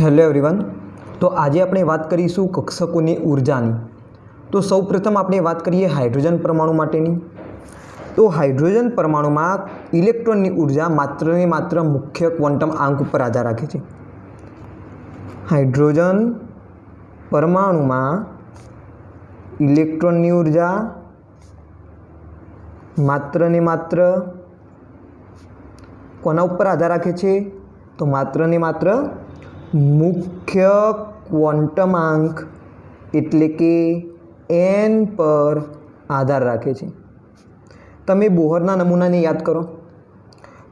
Hello everyone. તો આજે આપણે વાત કરીશું કક્ષકોની ઉર્જાની। તો સૌપ્રથમ આપણે વાત કરીએ હાઇડ્રોજન પરમાણુ માટેની। તો હાઇડ્રોજન પરમાણુમાં ઇલેક્ટ્રોનની ઉર્જા માત્ર ને માત્ર મુખ્ય ક્વોન્ટમ આંક ઉપર આધાર રાખે છે। હાઇડ્રોજન પરમાણુમાં ઇલેક્ટ્રોનની ઉર્જા માત્ર ને માત્ર કોના ઉપર આધાર રાખે છે? તો માત્ર ને માત્ર મુખ્ય ક્વોન્ટમ આંક એટલે કે n પર આધાર રાખે છે। તમે બોહરના નમૂનાને યાદ કરો।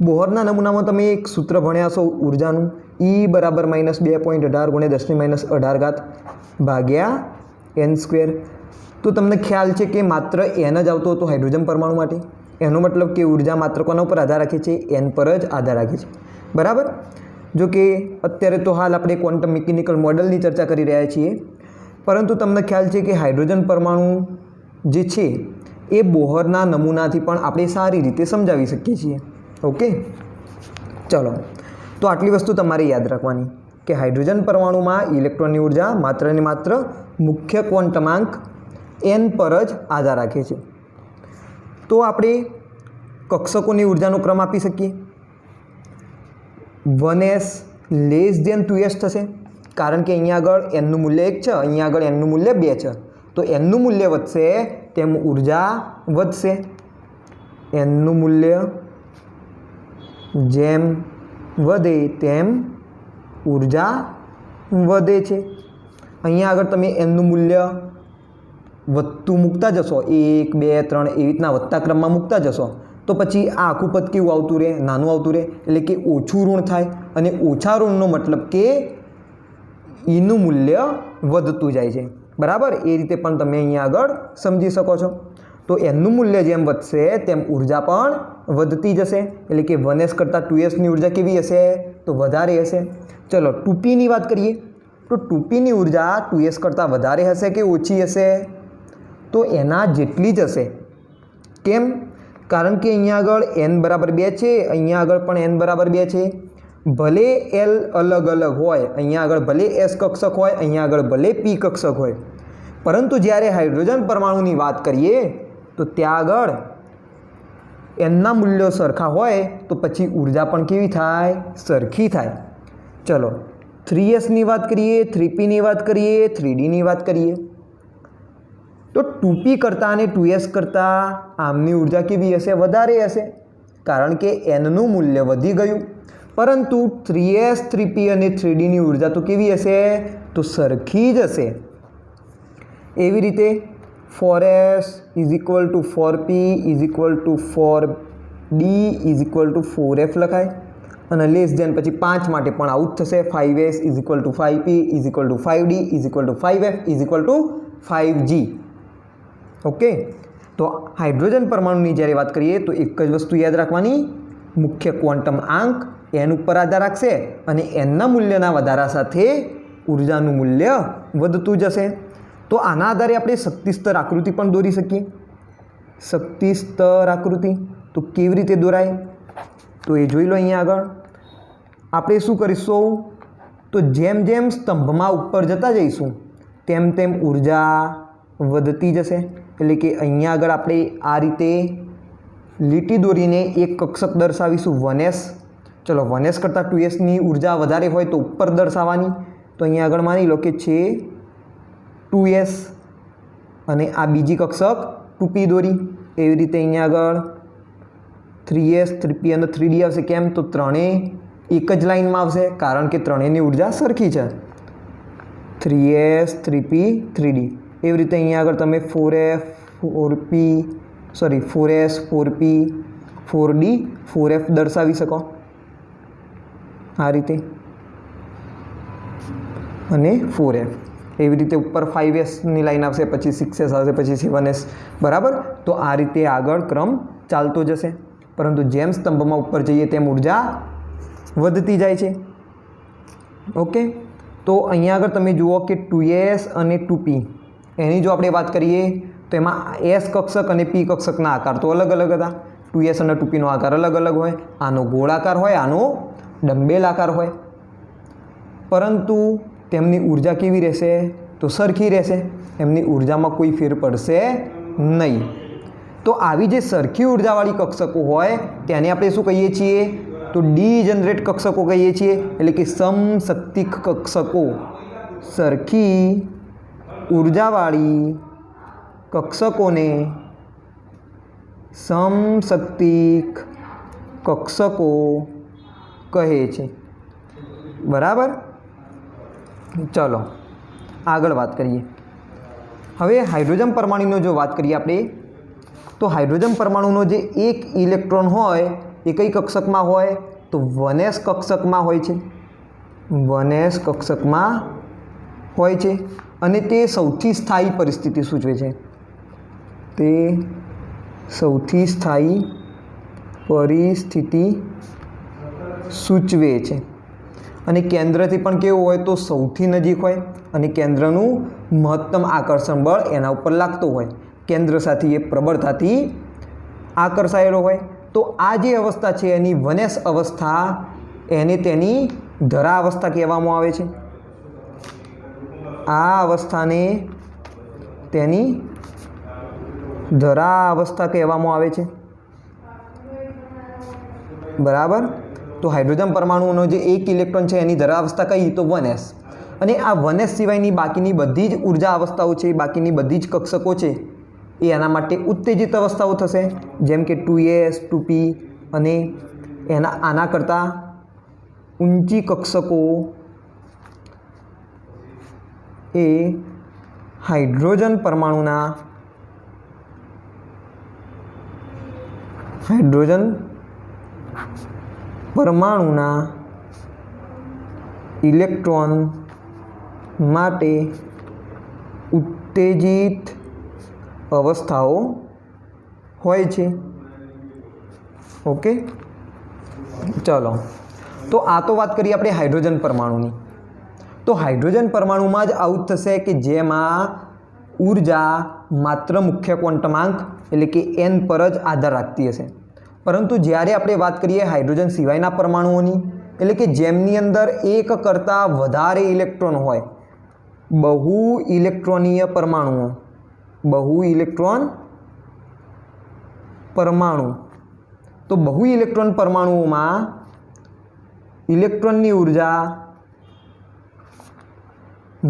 બોહરના નમૂનામાં તમે એક સૂત્ર ભણ્યા છો ઉર્જાનું, E બરાબર -2.18 × 10⁻18 ભાગ્યા n²। તો તમને ખ્યાલ છે કે માત્ર n જ આવતો હતો હાઇડ્રોજન પરમાણુ માટે। એનો મતલબ કે ઉર્જા માત્ર કોના ઉપર આધાર રાખે છે? n પર જ આધાર રાખે છે, બરાબર। જો કે અત્યારે તો હાલ આપણે ક્વોન્ટમ મિકેનિકલ મોડલની ચર્ચા કરી રહ્યા છીએ, પરંતુ તમને ખ્યાલ છે કે હાઇડ્રોજન પરમાણુ જે છે એ બોહરના નમૂનાથી પણ આપણે સારી રીતે સમજાવી શકીએ છીએ। ઓકે, ચલો, તો આટલી વસ્તુ તમારે યાદ રાખવાની કે હાઇડ્રોજન પરમાણુમાં ઇલેક્ટ્રોનની ઉર્જા માત્ર ને માત્ર મુખ્ય ક્વોન્ટમાંક n પર જ આધાર રાખે છે। તો આપણે કક્ષકોની ઉર્જાનો ક્રમ આપી શકીએ। 1s લેસ ધેન 2s થશે, કારણ કે અહીંયા આગળ nનું મૂલ્ય 1 છે, અહીંયા આગળ nનું મૂલ્ય 2 છે। તો nનું મૂલ્ય વધશે તેમ ઉર્જા વધશે। nનું મૂલ્ય જેમ વધે તેમ ઉર્જા વધે છે। અહીંયા આગળ તમે nનું મૂલ્ય વધતું મૂકતા જશો, 1 2 3 એવી રીતના વધતા ક્રમમાં મૂકતા જશો, તો પછી આ આખું પદ કેવું આવતું રહે? નાનું આવતું રહે, એટલે કે ઓછું ઋણ થાય। અને ઓછા ઋણનો મતલબ કે એનું મૂલ્ય વધતું જાય છે, બરાબર। એ રીતે પણ તમે અહીંયા આગળ સમજી શકો છો। તો એનું મૂલ્ય જેમ વધશે તેમ ઉર્જા પણ વધતી જશે, એટલે કે 1s કરતાં 2sની ઉર્જા કેવી હશે? તો વધારે હશે। ચલો 2pની વાત કરીએ। તો 2pની ઉર્જા 2s કરતાં વધારે હશે કે ઓછી હશે? તો એના જેટલી જ હશે। કેમ? કારણ કે અહીંયા આગળ n બરાબર 2 છે, અહીંયા આગળ પણ n બરાબર 2 છે। ભલે l અલગ અલગ હોય, અહીંયા આગળ ભલે s કક્ષક હોય, અહીંયા આગળ ભલે p કક્ષક હોય, પરંતુ જ્યારે હાઇડ્રોજન પરમાણુની વાત કરીએ તો ત્યાં આગળ nના મૂલ્યો સરખા હોય તો પછી ઉર્જા પણ કેવી થાય? સરખી થાય। ચલો 3sની વાત કરીએ, 3pની વાત કરીએ, 3dની વાત કરીએ। તો 2p કરતાં અને 2s કરતાં આમની ઉર્જા કેવી હશે? વધારે હશે, કારણ કે nનું મૂલ્ય વધી ગયું। પરંતુ 3s 3p અને 3dની ઉર્જા તો કેવી હશે? તો સરખી જ હશે। એવી રીતે 4s = 4p = 4d = 4f લખાય, અને લેસ ધેન પછી 5 માટે પણ આવું જ થશે। 5s = 5p = 5d = 5f = 5g। Okay, તો હાઇડ્રોજન પરમાણુની જ્યારે વાત કરીએ તો એક જ વસ્તુ યાદ રાખવાની, મુખ્ય ક્વોન્ટમ આંક n ઉપર આધાર રાખશે અને nના મૂલ્યના વધારા સાથે ઉર્જાનું મૂલ્ય વધતું જશે। તો આના આધારે આપણે શક્તિ સ્તર આકૃતિ પણ દોરી શકીએ। શક્તિ સ્તર આકૃતિ તો કેવી રીતે દોરાય? તો એ જોઈ લો। અહીંયા આગળ આપણે શું કરીશું? તો જેમ જેમ સ્તંભમાં ઉપર જતા જઈશું તેમ તેમ ઉર્જા વધતી જશે। એટલે કે અહીંયા આગળ આપણે આ રીતે લીટી દોરીને એક કક્ષક દર્શાવીશું 1s। ચલો 1s કરતાં 2sની ઉર્જા વધારે હોય તો ઉપર દર્શાવવાની। તો અહીંયા આગળ માની લો કે છે 2s અને આ બીજી કક્ષક 2p દોરી। એવી રીતે અહીંયા આગળ 3s 3p અને 3d આવશે। કેમ? તો ત્રણેય એક જ લાઇનમાં આવશે, કારણ કે ત્રણેયની ઉર્જા સરખી છે। 3s 3p 3d। એવી રીતે અહીંયા આગળ તમે 4s 4p 4d 4f દર્શાવી શકો આ રીતે, અને 4f। એવી રીતે ઉપર 5sની લાઈન આવશે, પછી 6s આવશે, પછી 7s, બરાબર। તો આ રીતે આગળ ક્રમ ચાલતો જશે, પરંતુ જેમ સ્તંભમાં ઉપર જઈએ તેમ ઉર્જા વધતી જાય છે। ઓકે, તો અહીંયા આગળ તમે જુઓ કે 2s અને 2p એની જો આપણે વાત કરીએ તો એમાં s કક્ષક અને p કક્ષકના આકાર તો અલગ અલગ હતા। 2s અને 2pનો આકાર અલગ અલગ હોય, આનો ગોળાકાર હોય, આનો ડંબેલ આકાર હોય। પરંતુ તેમની ઉર્જા કેવી રહેશે? તો સરખી રહેશે, એમની ઉર્જામાં કોઈ ફેર પડશે નહીં. તો આવી જે સરખી ઉર્જાવાળી કક્ષકો હોય તેને આપણે શું કહીએ છીએ? તો ડીજનરેટ કક્ષકો કહીએ છીએ, એટલે કે સમશક્તિક કક્ષકો. સરખી ઉર્જાવાળી કક્ષકોને સમશક્તિક કક્ષકો કહે છે. બરાબર. ચલો આગળ વાત કરીએ. હવે હાઇડ્રોજન પરમાણુનો જો વાત કરીએ આપણે, તો હાઇડ્રોજન પરમાણુનો જે એક ઇલેક્ટ્રોન હોય એ કઈ કક્ષકમાં હોય? તો 1s કક્ષકમાં હોય છે. 1s કક્ષકમાં હોય છે અને તે સૌથી સ્થાયી પરિસ્થિતિ સૂચવે છે. તે સૌથી સ્થાયી પરિસ્થિતિ સૂચવે છે. અને કેન્દ્રથી પણ કેવું હોય? તો સૌથી નજીક હોય અને કેન્દ્રનું મહત્તમ આકર્ષણ બળ એના ઉપર લાગતું હોય. કેન્દ્ર સાથે એ પ્રબળતાથી આકર્ષાયેલો હોય. તો આ જે અવસ્થા છે એની 1s અવસ્થા, એને તેની ધરા અવસ્થા કહેવામાં આવે છે. આ અવસ્થાને તેની ધરા અવસ્થા કહેવામાં આવે છે. બરાબર. તો હાઇડ્રોજન પરમાણુનો જે એક ઇલેક્ટ્રોન છે એની ધરા અવસ્થા કઈ? તો 1s. અને આ 1s સિવાયની બાકીની બધી જ ઉર્જા અવસ્થાઓ છે, બાકીની બધી જ કક્ષકો છે એ એના માટે ઉત્તેજિત અવસ્થાઓ થશે, જેમ કે 2s 2p અને આના કરતાં ઊંચી કક્ષકો એ હાઇડ્રોજન પરમાણુના ઇલેક્ટ્રોન માટે ઉત્તેજિત અવસ્થાઓ હોય છે. ઓકે. ચલો, તો આ તો વાત કરીએ આપણે હાઇડ્રોજન પરમાણુની. તો હાઇડ્રોજન પરમાણુમાં જ આવું જ થશે કે જેમાં ઉર્જા માત્ર મુખ્ય ક્વોન્ટમાંક એટલે કે n પર જ આધાર રાખતી હશે. પરંતુ જ્યારે આપણે વાત કરીએ હાઇડ્રોજન સિવાયના પરમાણુઓની, એટલે કે જેમની અંદર એક કરતાં વધારે ઇલેક્ટ્રોન હોય, બહુ ઇલેક્ટ્રોનીય પરમાણુઓ, બહુ ઇલેક્ટ્રોન પરમાણુ. તો બહુ ઇલેક્ટ્રોન પરમાણુઓમાં ઇલેક્ટ્રોનની ઉર્જા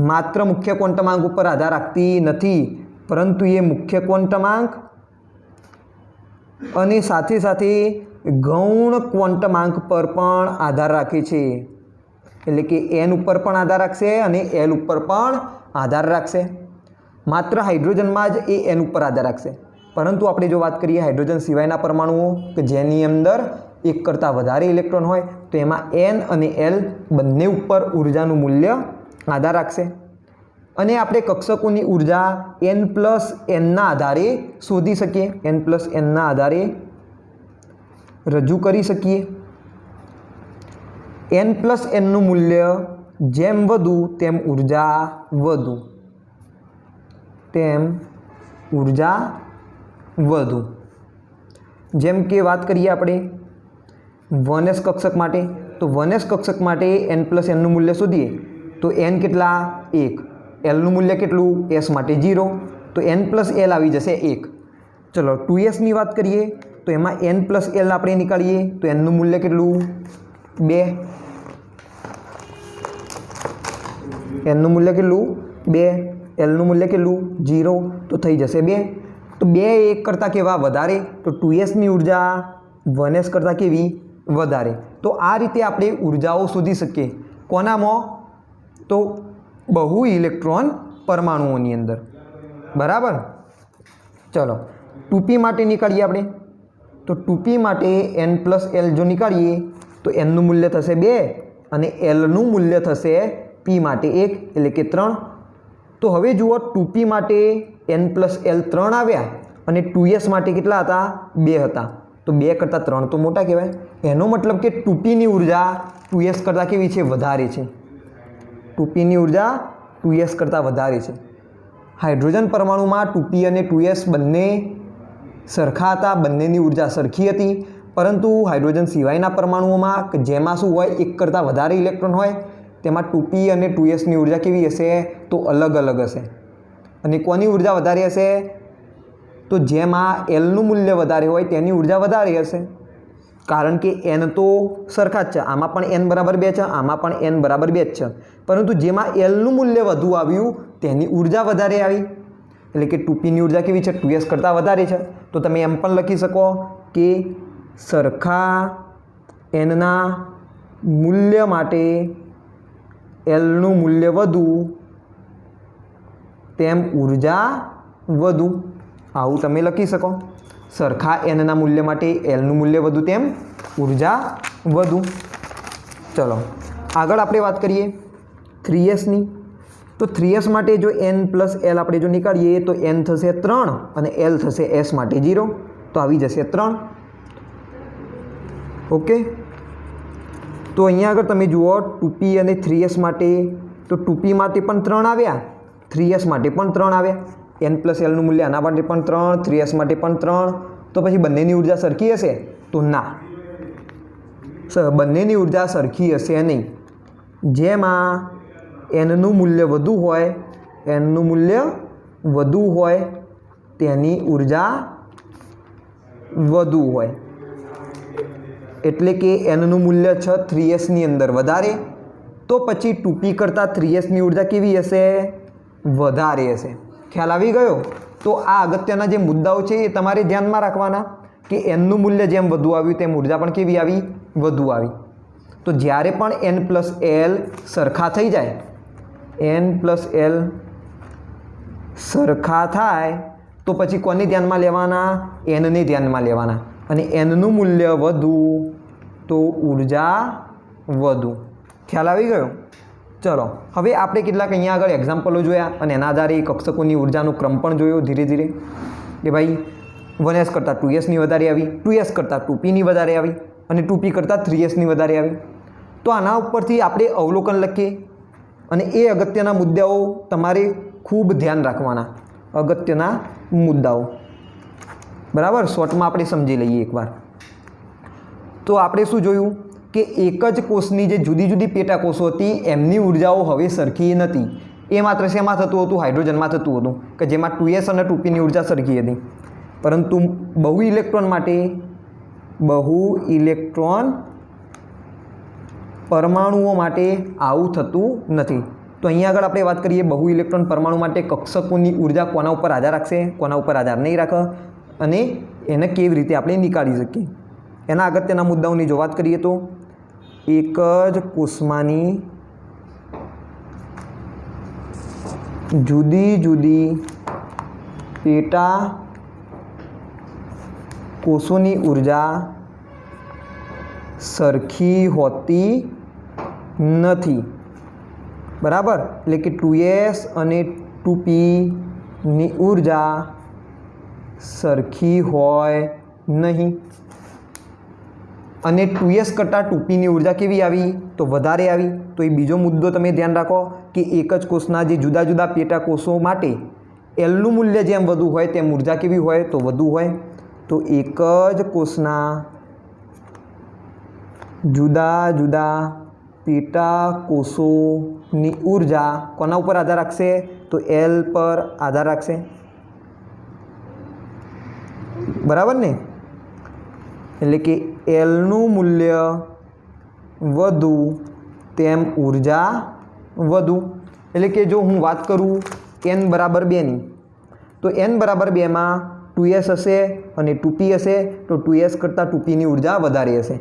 માત્ર મુખ્ય ક્વોન્ટમાંક ઉપર આધાર રાખતી નથી, પરંતુ એ મુખ્ય ક્વોન્ટમાંક અને સાથે સાથે ગૌણ ક્વોન્ટમાંક પર પણ આધાર રાખે છે. એટલે કે n ઉપર પણ આધાર રાખશે અને l ઉપર પણ આધાર રાખશે. માત્ર હાઇડ્રોજનમાં જ એ n ઉપર આધાર રાખશે. પરંતુ આપણે જો વાત કરીએ હાઇડ્રોજન સિવાયના પરમાણુઓ કે જેની અંદર એક કરતાં વધારે ઇલેક્ટ્રોન હોય, તો એમાં n અને l બંને ઉપર ઉર્જાનું મૂલ્ય આધાર રાખશે. અને આપણે કક્ષકોની ઉર્જા n+nના આધારે શોધી શકીએ, n+nના આધારે રજૂ કરી શકીએ. n+nનું મૂલ્ય જેમ વધુ તેમ ઉર્જા વધુ, જેમ કે વાત કરીએ આપણે 1s કક્ષક માટે, તો 1s કક્ષક માટે n+nનું મૂલ્ય શોધીએ તો n કેટલા? 1. lનું મૂલ્ય કેટલું? s માટે 0, તો n+l આવી જશે 1. ચલો 2sની વાત કરીએ તો એમાં n+l આપણે નીકાળીએ તો nનું મૂલ્ય કેટલું? 2. nનું મૂલ્ય કેટલું? 2. lનું મૂલ્ય કેટલું? 0, તો થઈ જશે 2. તો 2 1 કરતાં કેવા? વધારે. તો 2sની ઉર્જા 1s કરતાં કેવી? વધારે. તો આ રીતે આપણે ઉર્જાઓ શોધી શકીએ. કોનામાં? તો બહુ ઇલેક્ટ્રોન પરમાણુઓની અંદર. બરાબર. ચલો 2p માટે નીકાળીએ આપણે. તો 2p માટે n+l જો નીકાળીએ તો nનું મૂલ્ય થશે 2 અને lનું મૂલ્ય થશે p માટે 1 એટલે કે 3. તો હવે જુઓ 2p માટે n+l 3 આવ્યા અને 2s માટે કેટલા હતા? 2 હતા. તો 2 કરતાં 3 તો મોટા કહેવાય. એનો મતલબ કે 2pની ઉર્જા 2s કરતાં કેવી છે? વધારે છે. 2pની ઉર્જા 2s કરતાં વધારે છે. હાઇડ્રોજન પરમાણુમાં 2p અને 2s બંને સરખા હતા, બંનેની ઉર્જા સરખી હતી. પરંતુ હાઇડ્રોજન સિવાયના પરમાણુઓમાં કે જેમાં શું હોય? એક કરતાં વધારે ઇલેક્ટ્રોન હોય, તેમાં 2p અને 2sની ઉર્જા કેવી હશે? તો અલગ અલગ હશે. અને કોની ઉર્જા વધારે હશે? તો જેમાં Lનું મૂલ્ય વધારે હોય તેની ઉર્જા વધારે હશે, કારણ કે n તો સરખા જ છે. આમાં પણ n બરાબર 2 છે, આમાં પણ n બરાબર 2 જ છે, પરંતુ જેમાં Lનું મૂલ્ય વધુ આવ્યું તેની ઉર્જા વધારે આવી. એટલે કે 2pની ઉર્જા કેવી છે? 2s કરતાં વધારે છે. તો તમે એમ પણ લખી શકો કે સરખા nના મૂલ્ય માટે Lનું મૂલ્ય વધુ તેમ ઉર્જા વધુ. આવું તમે લખી શકો. સરખા nના મૂલ્ય માટે Lનું મૂલ્ય વધુ તેમ ઉર્જા વધુ. ચલો આગળ આપણે વાત કરીએ 3sની. તો 3s માટે જો n પ્લસ l આપણે જો નીકાળીએ તો n થશે 3 અને l થશે s માટે 0, તો આવી જશે 3. ઓકે, તો અહીંયા આગળ તમે જુઓ 2p અને 3s માટે, તો 2p માટે પણ 3 આવ્યા, 3s માટે પણ 3 આવ્યા. n પ્લસ lનું મૂલ્ય આના માટે પણ 3, 3s માટે પણ 3. તો પછી બંનેની ઉર્જા સરખી હશે? તો ના, બંનેની ઉર્જા સરખી હશે નહીં. જેમાં nનું મૂલ્ય વધુ હોય, nનું મૂલ્ય વધુ હોય તેની ઉર્જા વધુ હોય. એટલે કે nનું મૂલ્ય છે 3sની અંદર વધારે, તો પછી 2p કરતાં 3sની ઉર્જા કેવી હશે? વધારે હશે. ખ્યાલ આવી ગયો? તો આ અગત્યના જે મુદ્દાઓ છે એ તમારે ધ્યાનમાં રાખવાના કે nનું મૂલ્ય જેમ વધુ આવ્યું તેમ ઉર્જા પણ કેવી આવી? વધુ આવી. તો જ્યારે પણ n પ્લસ l સરખા થઈ જાય, n પ્લસ l સરખા થાય તો પછી કોને ધ્યાનમાં લેવાના? nને ધ્યાનમાં લેવાના. અને nનું મૂલ્ય વધુ તો ઉર્જા વધુ. ખ્યાલ આવી ગયો? ચલો હવે આપણે કેટલાક અહીંયા આગળ એક્ઝામ્પલો જોયા અને એના આધારે કક્ષકોની ઉર્જાનો ક્રમ પણ જોયો ધીરે ધીરે કે ભાઈ 1s કરતાં 2sની વધારે આવી, 2s કરતાં 2pની વધારે આવી અને 2p કરતાં 3sની વધારે આવી. તો આના ઉપરથી આપણે અવલોકન લખીએ અને એ અગત્યના મુદ્દાઓ તમારે ખૂબ ધ્યાન રાખવાના. અગત્યના મુદ્દાઓ બરાબર શોર્ટમાં આપણે સમજી લઈએ એકવાર. તો આપણે શું જોયું કે એક જ કોષની જે જુદી જુદી પેટાકોષો હતી એમની ઉર્જાઓ હવે સરખી નથી. એ માત્ર શેમાં થતું હતું? હાઇડ્રોજનમાં થતું હતું કે જેમાં 2s અને 2pની ઉર્જા સરખી હતી. પરંતુ બહુ ઇલેક્ટ્રોન માટે, બહુ ઇલેક્ટ્રોન પરમાણુઓ માટે આવું થતું નથી. તો અહીંયા આગળ આપણે વાત કરીએ બહુ ઇલેક્ટ્રોન પરમાણુ માટે કક્ષકોની ઉર્જા કોના ઉપર આધાર રાખશે, કોના ઉપર આધાર નહીં રાખે અને એને કેવી રીતે આપણે નીકાળી શકીએ. એના અગત્યના મુદ્દાઓની જો વાત કરીએ તો એક જ કોષમાંની જુદી જુદી પેટા કોષોની ઉર્જા સરખી હોતી નથી. બરાબર, એટલે કે 2s અને 2pની ઉર્જા સરખી હોય નહીં. અને 2s કરતાં 2pની ઉર્જા કેવી આવી? તો વધારે આવી. તો એ બીજો મુદ્દો તમે ધ્યાન રાખો કે એક જ કોષના જે જુદા જુદા પેટાકોષો માટે Lનું મૂલ્ય જેમ વધુ હોય તેમ ઉર્જા કેવી હોય? તો વધુ હોય. તો એક જ કોષના જુદા જુદા પેટાકોષોની ઉર્જા કોના ઉપર આધાર રાખશે? તો L પર આધાર રાખશે. બરાબર ને? એટલે કે Lનું મૂલ્ય વધુ તેમ ઉર્જા વધુ. એટલે કે જો હું વાત કરું n બરાબર 2ની, તો n બરાબર 2માં 2s હશે અને 2p હશે, તો 2s કરતાં 2pની ઉર્જા વધારે હશે.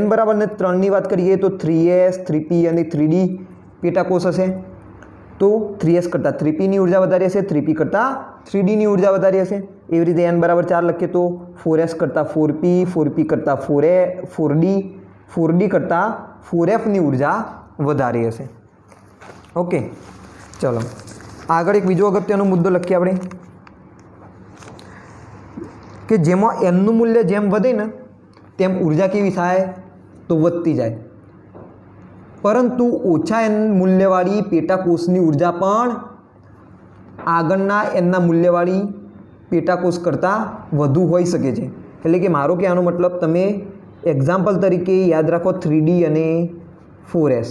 n બરાબર 3ની વાત કરીએ તો 3s, 3p અને 3d પેટાકોષ હશે, તો 3s કરતાં 3pની ઉર્જા વધારે હશે, 3p કરતાં 3dની ઉર્જા વધારે હશે. એવી રીતે n બરાબર 4 લખીએ તો 4s કરતાં 4p, 4p કરતાં 4d, 4d કરતાં 4fની ઉર્જા વધારે હશે. ઓકે, ચલો આગળ એક બીજો અગત્યનો મુદ્દો લખીએ આપણે કે જેમાં nનું મૂલ્ય જેમ વધે ને તેમ ઉર્જા કેવી થાય? તો વધતી જાય. પરંતુ ઓછા n મૂલ્યવાળી પેટાકોષની ઉર્જા પણ આગળના nના મૂલ્યવાળી પેટાકોષ કરતાં વધુ હોઈ શકે છે. એટલે કે મારો કહેવાનો મતલબ તમે એક્ઝામ્પલ તરીકે યાદ રાખો 3d અને 4s.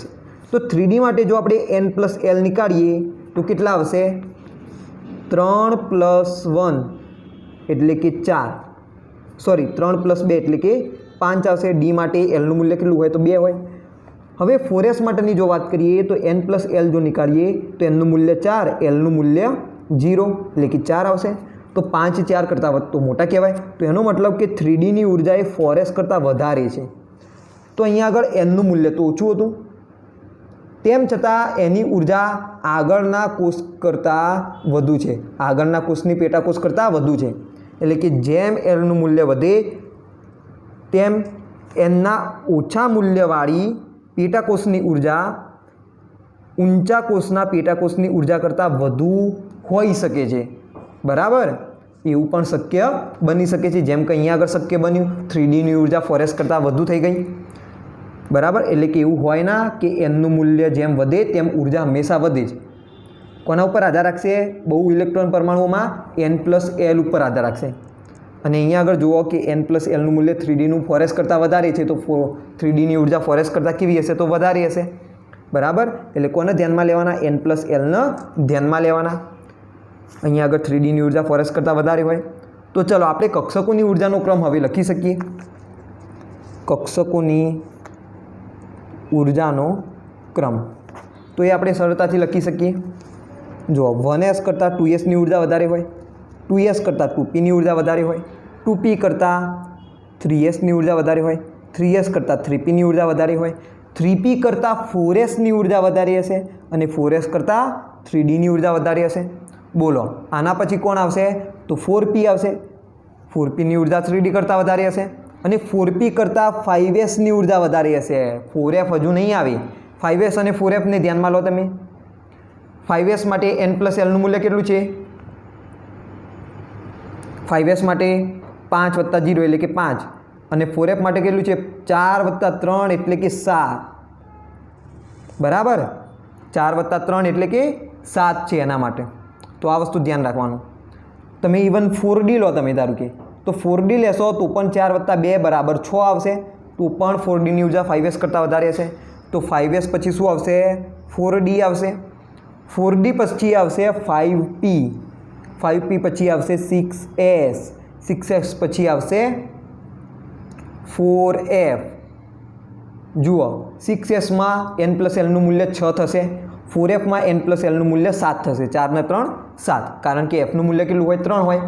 તો 3D માટે જો આપણે n+l નીકાળીએ તો કેટલા આવશે? 3 + 1 એટલે કે 4, સોરી 3 + 2 એટલે કે 5 આવશે. ડી માટે એલનું મૂલ્ય કેટલું હોય? તો 2 હોય. હવે 4s માટેની જો વાત કરીએ તો n+l જો નીકાળીએ તો nનું મૂલ્ય 4, lનું મૂલ્ય 0 એટલે કે 4 આવશે. તો 5 4 કરતાં તો મોટા કહેવાય. તો એનો મતલબ કે 3Dની ઉર્જા એ 4s કરતાં વધારે છે. તો અહીંયા આગળ nનું મૂલ્ય તો ઓછું હતું, તેમ છતાં એની ઉર્જા આગળના કોષ કરતાં વધુ છે, આગળના કોષની પેટાકોષ કરતાં વધુ છે. એટલે કે જેમ lનું મૂલ્ય વધે તેમ nના ઓછા મૂલ્યવાળી પેટાકોષની ઉર્જા ઊંચા કોષના પેટાકોષની ઉર્જા કરતાં વધુ હોઈ શકે છે. બરાબર, એવું પણ શક્ય બની શકે છે. જેમ કે અહીંયા આગળ શક્ય બન્યું, 3Dની ઉર્જા 4s કરતાં વધુ થઈ ગઈ. બરાબર, એટલે કે એવું હોય ના કે nનું મૂલ્ય જેમ વધે તેમ ઉર્જા હંમેશા વધે જ. કોના ઉપર આધાર રાખશે? બહુ ઇલેક્ટ્રોન પરમાણુઓમાં n+l ઉપર આધાર રાખશે. અને અહીંયા આગળ જુઓ કે n+lનું મૂલ્ય 3Dનું 4s કરતાં વધારે છે, તો 3Dની ઉર્જા 4s કરતાં કેવી હશે? તો વધારે હશે. બરાબર, એટલે કોને ધ્યાનમાં લેવાના? n+lને ધ્યાનમાં લેવાના. અહીંયા આગળ 3Dની ઉર્જા 4s કરતાં વધારે હોય. તો ચલો આપણે કક્ષકોની ઉર્જાનો ક્રમ હવે લખી શકીએ. કક્ષકોની ઉર્જાનો ક્રમ તો એ આપણે સરળતાથી લખી શકીએ. જો 1s કરતાં 2sની ઉર્જા વધારે હોય, 2s કરતાં 2pની ઉર્જા વધારે હોય, 2p કરતાં 3sની ઉર્જા વધારે હોય, 3s કરતાં 3pની ઉર્જા વધારે હોય, 3p કરતાં 4sની ઉર્જા વધારે હશે અને 4s કરતાં 3Dની ઉર્જા વધારે હશે. બોલો આના પછી કોણ આવશે? તો 4p આવશે. 4pની ઉર્જા 3D કરતાં વધારે હશે અને 4p કરતાં 5sની ઉર્જા વધારે હશે. 4f હજુ નહીં આવી. 5s અને 4fને ધ્યાનમાં લો તમે. 5s માટે n+lનું મૂલ્ય કેટલું છે? 5s માટે 5 + 0 એટલે કે 5 અને 4f માટે કેટલું છે? 4 + 3 એટલે કે 7. બરાબર, 4 + 3 એટલે કે 7 છે એના માટે. તો આ વસ્તુ ધ્યાન રાખવાનું. તમે ઇવન 4D લો તમે ધારો કે, તો 4D લેશો તો પણ 4 + 2 = 6 આવશે. તો પણ 4Dની ઉર્જા 5s કરતાં વધારે હશે. તો 5s પછી શું આવશે? 4D આવશે. 4D પછી આવશે 5p, 5p પછી આવશે 6s, 6s પછી આવશે 4f. જુઓ 6sમાં n+lનું મૂલ્ય 6 થશે, 4fમાં n+lનું મૂલ્ય 7 થશે. 4 ને 3 7, કારણ કે fનું મૂલ્ય કેટલું હોય? 3 હોય.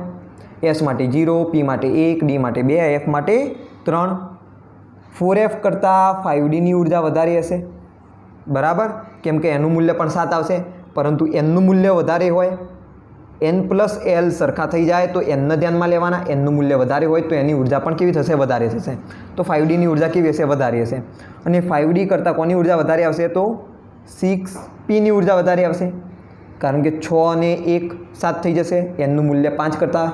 s માટે 0, p માટે 1, d માટે 2, f માટે 3. 4f કરતાં 5Dની ઉર્જા વધારે હશે. બરાબર, કેમ કે એનું મૂલ્ય પણ 7 આવશે, પરંતુ nનું મૂલ્ય વધારે હોય, n+l સરખા થઈ જાય તો nને ધ્યાનમાં લેવાના. nનું મૂલ્ય વધારે હોય તો એની ઉર્જા પણ કેવી થશે? વધારે થશે. તો 5Dની ઉર્જા કેવી હશે? વધારે હશે. અને 5D કરતાં કોની ઉર્જા વધારે આવશે? તો 6pની ઉર્જા વધારે આવશે, કારણ કે 6 અને 1 7 થઈ જશે. nનું મૂલ્ય 5 કરતાં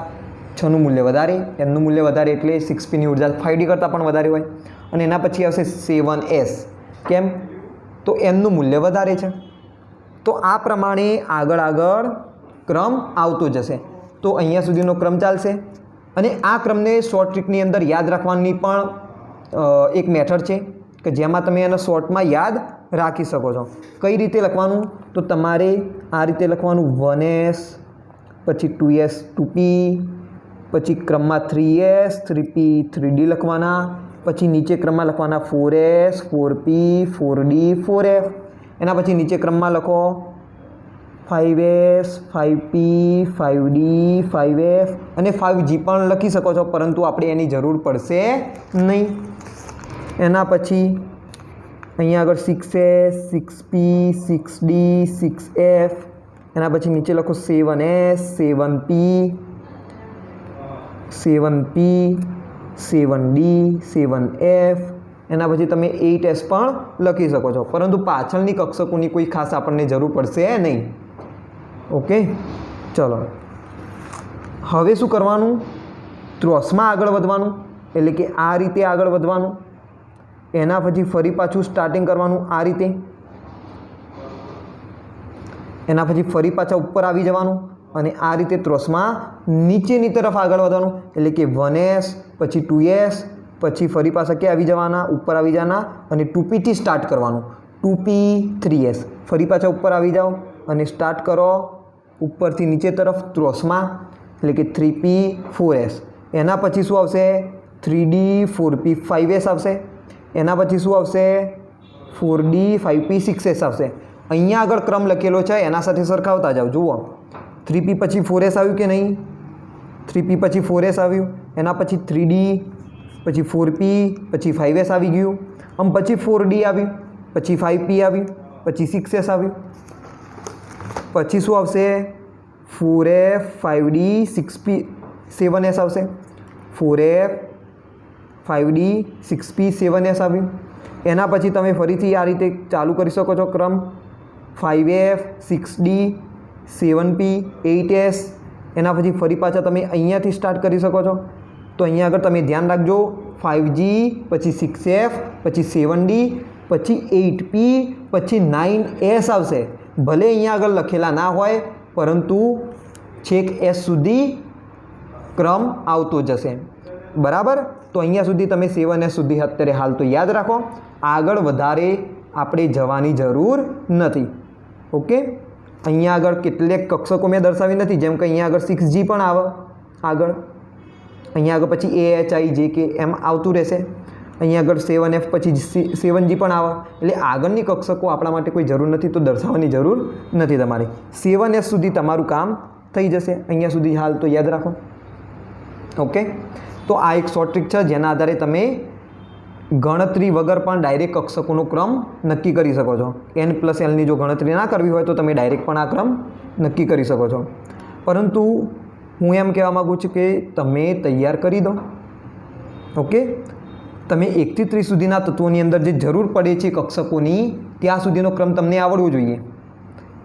6નું મૂલ્ય વધારે, nનું મૂલ્ય વધારે એટલે 6pની ઉર્જા 5D કરતાં પણ વધારે હોય. અને એના પછી આવશે 7s. કેમ? તો nનું મૂલ્ય વધારે છે. તો આ પ્રમાણે આગળ ક્રમ આવતો જશે. તો અહીંયા સુધીનો ક્રમ ચાલશે. અને આ ક્રમને શોર્ટ ટ્રીકની અંદર યાદ રાખવાની પણ એક મેથડ છે કે જેમાં તમે એને શોર્ટમાં યાદ રાખી શકો છો. કઈ રીતે લખવાનું? તો તમારે આ રીતે લખવાનું: 1s, પછી 2s 2p, પછી ક્રમમાં 3s 3p 3d લખવાના, પછી નીચે ક્રમમાં લખવાના 4s 4p 4d 4f. એના પછી નીચે ક્રમમાં લખો 5s 5p 5d 5f અને 5g પણ લખી શકો છો, પરંતુ આપણે એની જરૂર પડશે નહીં. એના પછી અહીંયા આગળ 6s 6p 6d 6f. એના પછી નીચે લખો 7s 7p 7p 7d 7f. એના પછી તમે 8s પણ લખી શકો છો, પરંતુ પાછળની કક્ષકોની કોઈ ખાસ આપણને જરૂર પડશે નહીં. ઓકે, ચલો હવે શું કરવાનું? ત્રોસમાં આગળ વધવાનું, એટલે કે આ રીતે આગળ વધવાનું. એના પછી ફરી પાછું સ્ટાર્ટિંગ કરવાનું આ રીતે. એના પછી ફરી પાછા ઉપર આવી જવાનું અને આ રીતે ત્રોસમાં નીચેની તરફ આગળ વધવાનું, એટલે કે 1s પછી 2s પછી ફરી પાછા ક્યાં આવી જવાના? ઉપર આવી જવાના અને 2pથી સ્ટાર્ટ કરવાનું. 2p 3s। ફરી પાછા ઉપર આવી જાઓ અને સ્ટાર્ટ કરો ઉપરથી નીચે તરફ ત્રોસમાં, એટલે કે 3p 4s। એના પછી શું આવશે 3d 4p 5s આવશે। એના પછી શું આવશે 4d 5p 6s આવશે। અહીંયા આગળ ક્રમ લખેલો છે એના સાથે સરખાવતા જાઓ। જુઓ 3p પછી 4s આવ્યું કે નહીં, 3p પછી 4s આવ્યું, એના પછી 3d પછી 4p પછી 5s આવી ગયું, આમ પછી 4d આવ્યું, પછી 5p આવ્યું, પછી 6s આવ્યું, પછી શું આવશે 4f 5d 6p 7s આવશે, 4f 5d 6p 7s આવ્યું। એના પછી તમે ફરીથી આ રીતે ચાલુ કરી શકો છો ક્રમ 5f 6d 7p 8s। એના પછી ફરી પાછા તમે અહીંયાથી સ્ટાર્ટ કરી શકો છો। તો અહીંયા આગળ તમે ધ્યાન રાખજો 5g પછી 6f પછી 7d પછી 8p પછી 9s આવશે। ભલે અહીંયા આગળ લખેલા ના હોય પરંતુ છેક s સુધી ક્રમ આવતો જશે, બરાબર। તો અહીંયા સુધી તમે 7s સુધી અત્યારે હાલ તો યાદ રાખો, આગળ વધારે આપણે જવાની જરૂર નથી। ઓકે, અહીંયા આગળ કેટલાક કક્ષકો મેં દર્શાવી નથી, જેમ કે અહીંયા આગળ 6g પણ આવે, આગળ અહીંયા આગળ પછી AHIJK એમ આવતું રહેશે। અહીંયા આગળ 7f પછી 7g પણ આવે, એટલે આગળની કક્ષકો આપણા માટે કોઈ જરૂર નથી, તો દર્શાવવાની જરૂર નથી તમારે। 7s સુધી તમારું કામ થઈ જશે, અહીંયા સુધી હાલ તો યાદ રાખો। ઓકે, તો આ એક શોર્ટ ટ્રીક છે જેના આધારે તમે ગણતરી વગર પણ ડાયરેક્ટ કક્ષકોનો ક્રમ નક્કી કરી શકો છો। n+lની જો ગણતરી ના કરવી હોય તો તમે ડાયરેક્ટ પણ આ ક્રમ નક્કી કરી શકો છો, પરંતુ હું એમ કહેવા માગું છું કે તમે તૈયાર કરી દો। ઓકે, તમે 1 થી 30 સુધીના તત્વોની અંદર જે જરૂર પડે છે કક્ષકોની ત્યાં સુધીનો ક્રમ તમને આવડવો જોઈએ,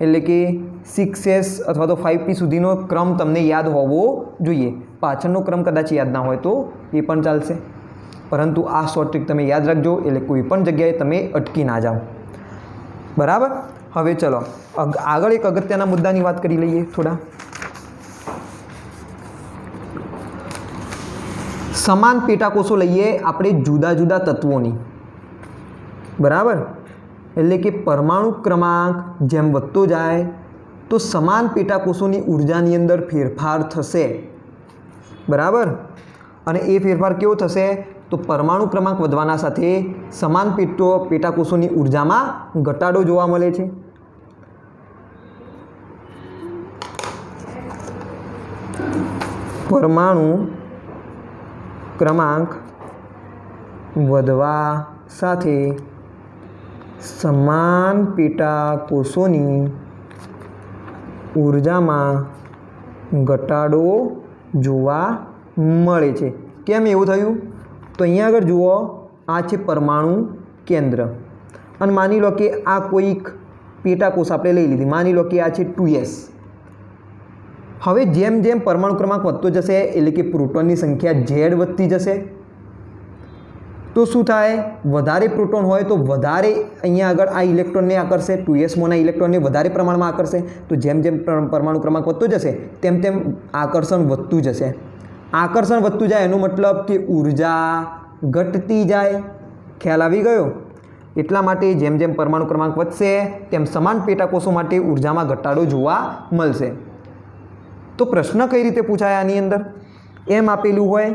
એટલે કે 6s અથવા તો 5p સુધીનો ક્રમ તમને યાદ હોવો જોઈએ। પાછળનો ક્રમ કદાચ યાદ ના હોય તો એ પણ ચાલશે, પરંતુ આ શોર્ટ ટ્રીક તમે યાદ રાખજો, એટલે કોઈ પણ જગ્યાએ તમે અટકી ના જાઓ, બરાબર। હવે ચલો આગળ એક અગત્યના મુદ્દાની વાત કરી લઈએ થોડા। સમાન પેટાકોષો લઈએ આપણે જુદા જુદા તત્વોની, બરાબર। એટલે કે પરમાણુ ક્રમાંક જેમ વધતો જાય તો સમાન પેટાકોષોની ઉર્જાની અંદર ફેરફાર થશે, બરાબર। અને એ ફેરફાર કેવો થશે તો પરમાણુ ક્રમાંક વધવાના સાથે સમાન પેટાકોષોની ઉર્જામાં ઘટાડો જોવા મળે છે। પરમાણુ ક્રમાંક વધવા સાથે સમાન પેટાકોષોની ઉર્જામાં ઘટાડો જોવા મળે છે। કેમ એવું થયું તો અહીંયા આગળ જુઓ, આ છે પરમાણુ કેન્દ્ર અને માની લો કે આ કોઈક પેટાકોષ આપણે લઈ લીધી, માની લો કે આ છે 2s। હવે જેમ જેમ પરમાણુ ક્રમાંક વધતો જશે એટલે કે પ્રોટોનની સંખ્યા z વધતી જશે, તો શું થાય વધારે પ્રોટોન હોય તો વધારે અહીંયા આગળ આ ઇલેક્ટ્રોનને આકર્ષે, 2sમાંના ઇલેક્ટ્રોનને વધારે પ્રમાણમાં આકર્ષે। તો જેમ જેમ પરમાણુ ક્રમાંક વધતો જશે તેમ તેમ આકર્ષણ વધતું જશે। આકર્ષણ વધતું જાય એનો મતલબ કે ઉર્જા ઘટતી જાય, ખ્યાલ આવી ગયો। એટલા માટે જેમ જેમ પરમાણુ ક્રમાંક વધશે તેમ સમાન પેટાકોષો માટે ઉર્જામાં ઘટાડો જોવા મળશે। તો પ્રશ્ન કઈ રીતે પૂછાય આની અંદર, એમ આપેલું હોય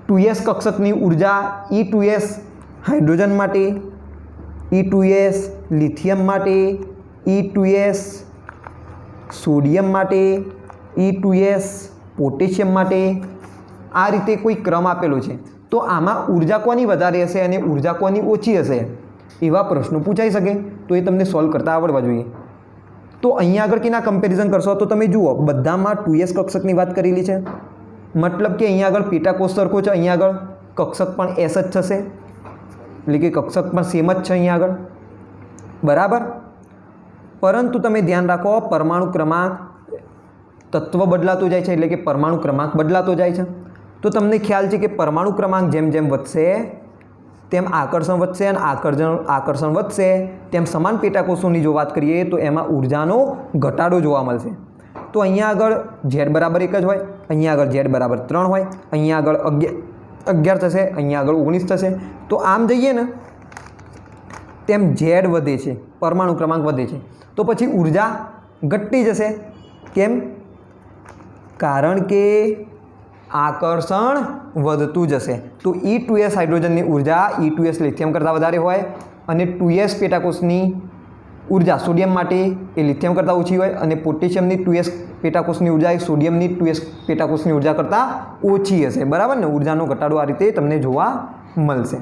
2s કક્ષકની ઉર્જા E2s હાઇડ્રોજન માટે, E2s લિથિયમ માટે, E2s સોડિયમ માટે, E2s પોટેશિયમ માટે, આ રીતે કોઈ ક્રમ આપેલો છે। તો આમાં ઉર્જા કોની વધારે હશે અને ઉર્જા કોની ઓછી હશે એવા પ્રશ્નો પૂછાઈ શકે, તો એ તમને સોલ્વ કરતા આવડવા જોઈએ। તો અહીંયા આગળ કેના કમ્પેરિઝન કરશો તો તમે જુઓ બધામાં 2s કક્ષકની વાત કરેલી છે, મતલબ કે અહીંયા આગળ પેટાકોષ સરખો છે, અહીંયા આગળ કક્ષક પણ s જ થશે, એટલે કે કક્ષક પણ સેમ જ છે અહીંયા આગળ, બરાબર। પરંતુ તમે ધ્યાન રાખો પરમાણુ ક્રમાંક તત્વ બદલાતો જાય છે, એટલે કે પરમાણુ ક્રમાંક બદલાતો જાય છે। તો તમને ખ્યાલ છે કે પરમાણુ ક્રમાંક જેમ જેમ વધશે તેમ આકર્ષણ વધશે અને આકર્ષણ વધશે તેમ સમાન પેટાકોષોની જો વાત કરીએ તો એમાં ઉર્જાનો ઘટાડો જોવા મળશે। તો અહીંયા આગળ z બરાબર 1 જ હોય, અહીંયા આગળ z બરાબર 3 હોય, અહીંયા આગળ 11 થશે, અહીંયા આગળ 19 થશે। તો આમ જઈએ ને તેમ ઝેડ વધે છે, પરમાણુ ક્રમાંક વધે છે, તો પછી ઉર્જા ઘટતી જશે. કેમ? કારણ કે આકર્ષણ વધતું જશે. તો E2S હાઇડ્રોજનની ઉર્જા E2S લિથિયમ કરતાં વધારે હોય અને 2S પેટાકોષની ઉર્જા સોડિયમ માટે એ લિથિયમ કરતાં ઓછી હોય અને પોટેશિયમની 2S પેટાકોષની ઉર્જા એ સોડિયમની 2S પેટાકોષની ઉર્જા કરતાં ઓછી હશે. બરાબર ને? ઉર્જાનો ઘટાડો આ રીતે તમને જોવા મળશે.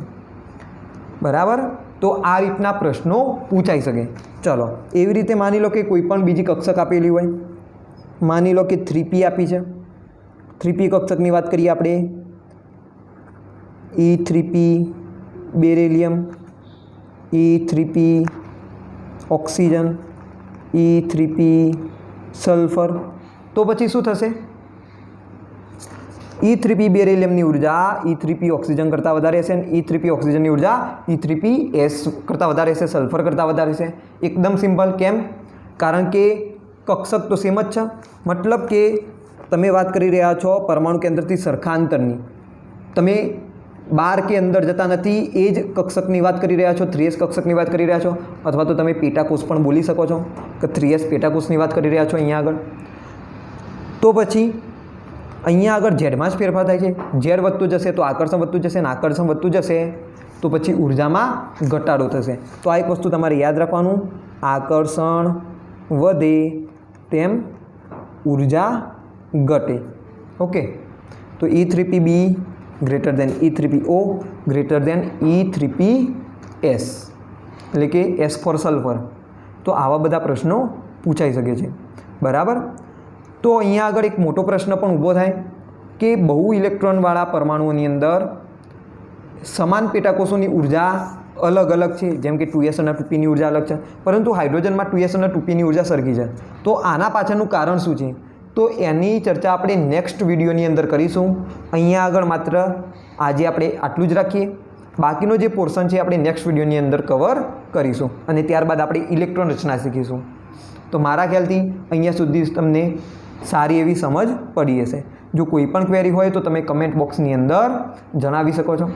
બરાબર? તો આ રીતના પ્રશ્નો પૂછાઈ શકે. ચલો, એવી રીતે માની લો કે કોઈ પણ બીજી કક્ષક આપેલી હોય. માની લો કે 3p આપી છે. 3p કક્ષકની વાત કરીએ આપણે. E3p beryllium, E3p oxygen, E3p sulphur. તો પછી શું થશે? E3p બેરિલિયમની ઉર્જા E3p ઓક્સિજન કરતાં વધારે હશે અને E3p ઓક્સિજનની ઉર્જા E3PS કરતાં વધારે હશે, સલ્ફર કરતાં વધારે હશે. એકદમ સિમ્પલ. કેમ? કારણ કે કક્ષક તો સેમ જ છે. મતલબ કે તમે વાત કરી રહ્યા છો પરમાણુ કેન્દ્રથી સરખા અંતરની. તમે બહાર કે અંદર જતા નથી, એ જ કક્ષકની વાત કરી રહ્યા છો, 3S કક્ષકની વાત કરી રહ્યા છો. અથવા તો તમે પેટાકોષ પણ બોલી શકો છો કે 3S પેટાકોષની વાત કરી રહ્યા છો અહીંયા આગળ. તો પછી અહીંયા આગળ ઝેડમાં જ ફેરફાર થાય છે. ઝેડ વધતું જશે તો આકર્ષણ વધતું જશે અને આકર્ષણ વધતું જશે તો પછી ઉર્જામાં ઘટાડો થશે. તો આ એક વસ્તુ તમારે યાદ રાખવાનું. આકર્ષણ વધે તેમ ઉર્જા ઘટે. ઓકે. તો E3pb greater than E3po greater than E3ps, એટલે કે S ફોર સલ્ફર. તો આવા બધા પ્રશ્નો પૂછાઈ શકે છે. બરાબર? તો અહીંયા આગળ એક મોટો પ્રશ્ન પણ ઊભો થાય કે બહુ ઇલેક્ટ્રોનવાળા પરમાણુઓની અંદર સમાન પેટાકોષોની ઉર્જા અલગ અલગ છે. જેમ કે 2s અને 2pની ઉર્જા અલગ છે, પરંતુ હાઇડ્રોજનમાં 2s અને 2pની ઉર્જા સરખી છે. તો આના પાછળનું કારણ શું છે? તો એની ચર્ચા આપણે નેક્સ્ટ વિડીયોની અંદર કરીશું. અહીંયા આગળ માત્ર આજે આપણે આટલું જ રાખીએ. બાકીનો જે પોર્શન છે આપણે નેક્સ્ટ વિડીયોની અંદર કવર કરીશું અને ત્યારબાદ આપણે ઇલેક્ટ્રોન રચના શીખીશું. તો મારા ખ્યાલથી અહીંયા સુધી તમને સારી એવી સમજ પડી હશે. જો કોઈ પણ ક્વેરી હોય તો તમે કમેન્ટ બોક્સની અંદર જણાવી શકો છો.